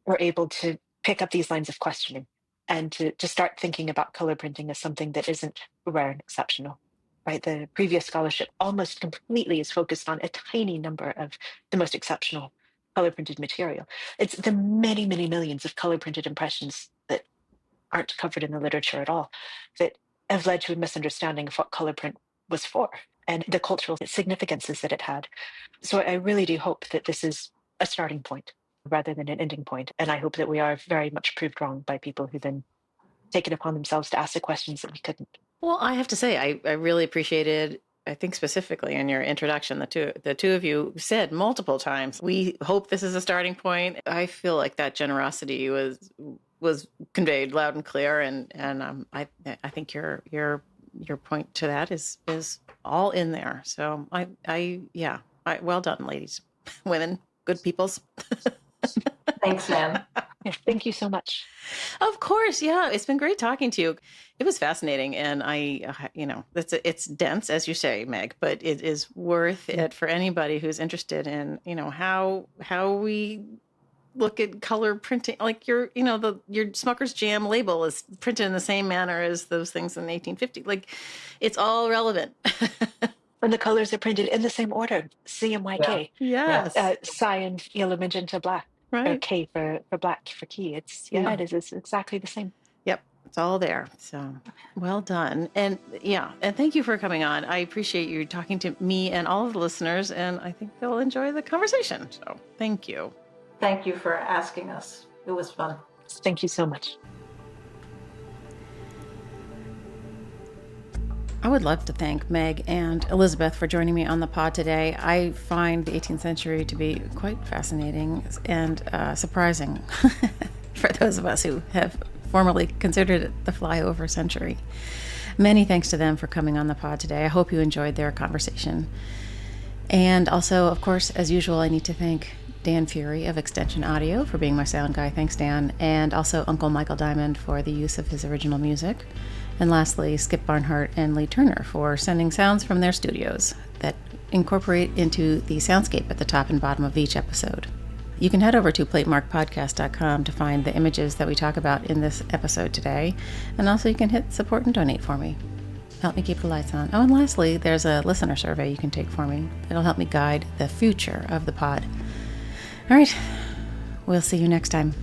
are able to pick up these lines of questioning and to start thinking about color printing as something that isn't rare and exceptional. Right, the previous scholarship almost completely is focused on a tiny number of the most exceptional color printed material. It's the many, many millions of color printed impressions that aren't covered in the literature at all that have led to a misunderstanding of what color print was for and the cultural significances that it had. So I really do hope that this is a starting point rather than an ending point. And I hope that we are very much proved wrong by people who then take it upon themselves to ask the questions that we couldn't. Well, I have to say, I really appreciated, I think specifically in your introduction, the two of you said multiple times, we hope this is a starting point. I feel like that generosity was conveyed loud and clear, and I think your point to that is all in there. So well done, ladies, women, good peoples. Thanks, Nan. Yeah, thank you so much. Of course, yeah, it's been great talking to you. It was fascinating, and it's dense, as you say, Meg, but it is worth it for anybody who's interested in, how we look at color printing. Like your Smucker's Jam label is printed in the same manner as those things in 1850. Like, it's all relevant. And the colors are printed in the same order: CMYK. Yeah. Yes. Cyan, yellow, magenta, black. Right. Or K for black for key. It's it's exactly the same. Yep. It's all there. So well done. And thank you for coming on. I appreciate you talking to me and all of the listeners, and I think they'll enjoy the conversation. So thank you. Thank you for asking us. It was fun. Thank you so much. I would love to thank Meg and Elizabeth for joining me on the pod today. I find the 18th century to be quite fascinating and surprising for those of us who have formerly considered it the flyover century. Many thanks to them for coming on the pod today. I hope you enjoyed their conversation. And also, of course, as usual, I need to thank Dan Fury of Extension Audio for being my sound guy. Thanks, Dan. And also Uncle Michael Diamond for the use of his original music. And lastly, Skip Barnhart and Lee Turner for sending sounds from their studios that incorporate into the soundscape at the top and bottom of each episode. You can head over to platemarkpodcast.com to find the images that we talk about in this episode today. And also you can hit support and donate for me. Help me keep the lights on. Oh, and lastly, there's a listener survey you can take for me. It'll help me guide the future of the pod. All right. We'll see you next time.